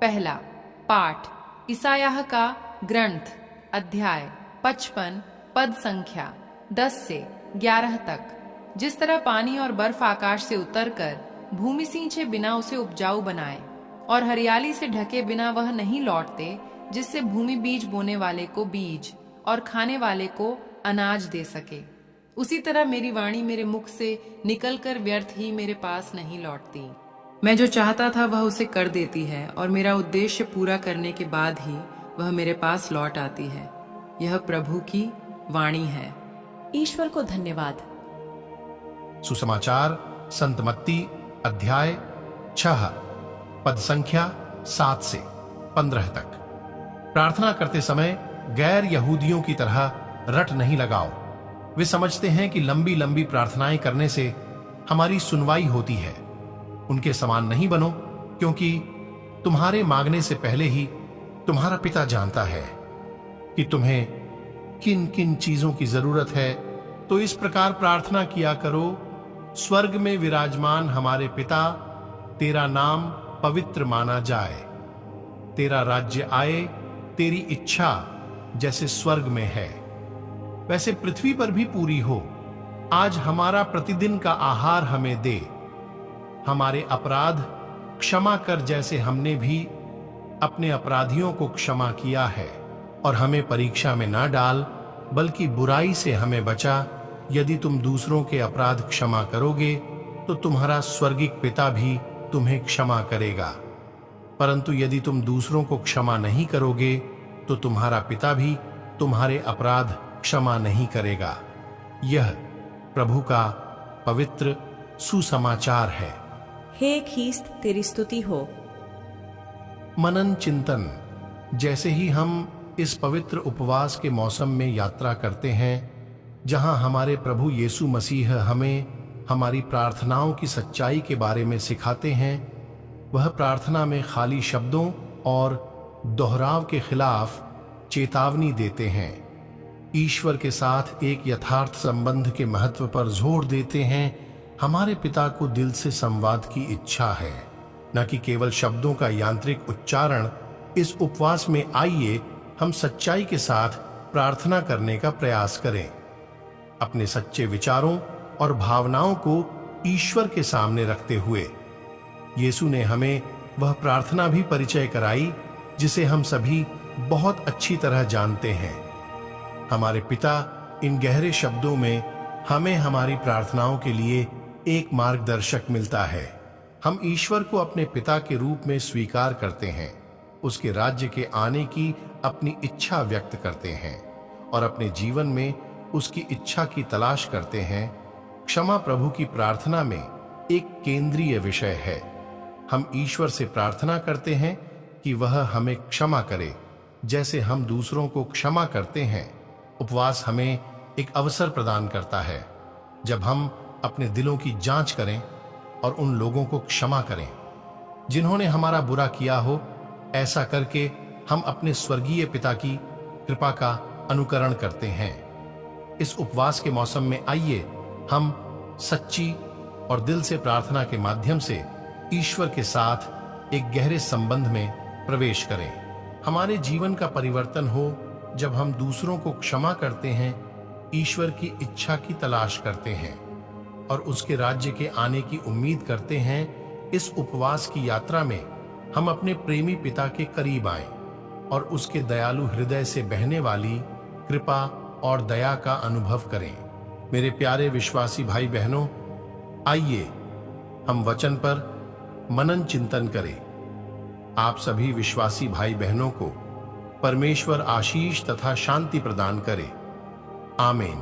पहला पाठ ईसायाह का ग्रंथ अध्याय 55 पद संख्या 10 से 11 तक। जिस तरह पानी और बर्फ आकाश से उतरकर भूमि सींचे बिना उसे उपजाऊ बनाए और हरियाली से ढके बिना वह नहीं लौटते, जिससे भूमि बीज बोने वाले को बीज और खाने वाले को अनाज दे सके, उसी तरह मेरी वाणी मेरे मुख से निकलकर व्यर्थ ही मेरे पास नहीं लौटती। मैं जो चाहता था वह उसे कर देती है और मेरा उद्देश्य पूरा करने के बाद ही वह मेरे पास लौट आती है। यह प्रभु की वाणी है। ईश्वर को धन्यवाद। सुसमाचार संत मत्ती अध्याय 6 पद संख्या 7 से 15 तक। प्रार्थना करते समय गैर यहूदियों की तरह रट नहीं लगाओ। वे समझते हैं कि लंबी लंबी प्रार्थनाएं करने से हमारी सुनवाई होती है। उनके समान नहीं बनो, क्योंकि तुम्हारे मांगने से पहले ही तुम्हारा पिता जानता है कि तुम्हें किन किन चीजों की जरूरत है। तो इस प्रकार प्रार्थना किया करो, स्वर्ग में विराजमान हमारे पिता, तेरा नाम पवित्र माना जाए, तेरा राज्य आए, तेरी इच्छा जैसे स्वर्ग में है वैसे पृथ्वी पर भी पूरी हो। आज हमारा प्रतिदिन का आहार हमें दे। हमारे अपराध क्षमा कर जैसे हमने भी अपने अपराधियों को क्षमा किया है, और हमें परीक्षा में ना डाल, बल्कि बुराई से हमें बचा। यदि तुम दूसरों के अपराध क्षमा करोगे तो तुम्हारा स्वर्गिक पिता भी तुम्हें क्षमा करेगा, परंतु यदि तुम दूसरों को क्षमा नहीं करोगे तो तुम्हारा पिता भी तुम्हारे अपराध क्षमा नहीं करेगा। यह प्रभु का पवित्र सुसमाचार है। हे ख्रीस्त, तेरी स्तुति हो। मनन चिंतन। जैसे ही हम इस पवित्र उपवास के मौसम में यात्रा करते हैं, जहां हमारे प्रभु यीशु मसीह हमें हमारी प्रार्थनाओं की सच्चाई के बारे में सिखाते हैं, वह प्रार्थना में खाली शब्दों और दोहराव के खिलाफ चेतावनी देते हैं। ईश्वर के साथ एक यथार्थ संबंध के महत्व पर जोर देते हैं। हमारे पिता को दिल से संवाद की इच्छा है, न कि केवल शब्दों का यांत्रिक उच्चारण। इस उपवास में आइए हम सच्चाई के साथ प्रार्थना करने का प्रयास करें, अपने सच्चे विचारों और भावनाओं को ईश्वर के सामने रखते हुए। यीशु ने हमें वह प्रार्थना भी परिचय कराई जिसे हम सभी बहुत अच्छी तरह जानते हैं। हमारे पिता इन गहरे शब्दों में हमें हमारी प्रार्थनाओं के लिए एक मार्गदर्शक मिलता है। हम ईश्वर को अपने पिता के रूप में स्वीकार करते हैं, उसके राज्य के आने की अपनी इच्छा व्यक्त करते हैं और अपने जीवन में उसकी इच्छा की तलाश करते हैं। क्षमा प्रभु की प्रार्थना में एक केंद्रीय विषय है। हम ईश्वर से प्रार्थना करते हैं कि वह हमें क्षमा करे जैसे हम दूसरों को क्षमा करते हैं। उपवास हमें एक अवसर प्रदान करता है जब हम अपने दिलों की जांच करें और उन लोगों को क्षमा करें जिन्होंने हमारा बुरा किया हो। ऐसा करके हम अपने स्वर्गीय पिता की कृपा का अनुकरण करते हैं। इस उपवास के मौसम में आइए हम सच्ची और दिल से प्रार्थना के माध्यम से ईश्वर के साथ एक गहरे संबंध में प्रवेश करें। हमारे जीवन का परिवर्तन हो जब हम दूसरों को क्षमा करते हैं, ईश्वर की इच्छा की तलाश करते हैं और उसके राज्य के आने की उम्मीद करते हैं। इस उपवास की यात्रा में हम अपने प्रेमी पिता के करीब आएं और उसके दयालु हृदय से बहने वाली कृपा और दया का अनुभव करें। मेरे प्यारे विश्वासी भाई बहनों, आइए हम वचन पर मनन चिंतन करें। आप सभी विश्वासी भाई बहनों को परमेश्वर आशीष तथा शांति प्रदान करे। आमीन।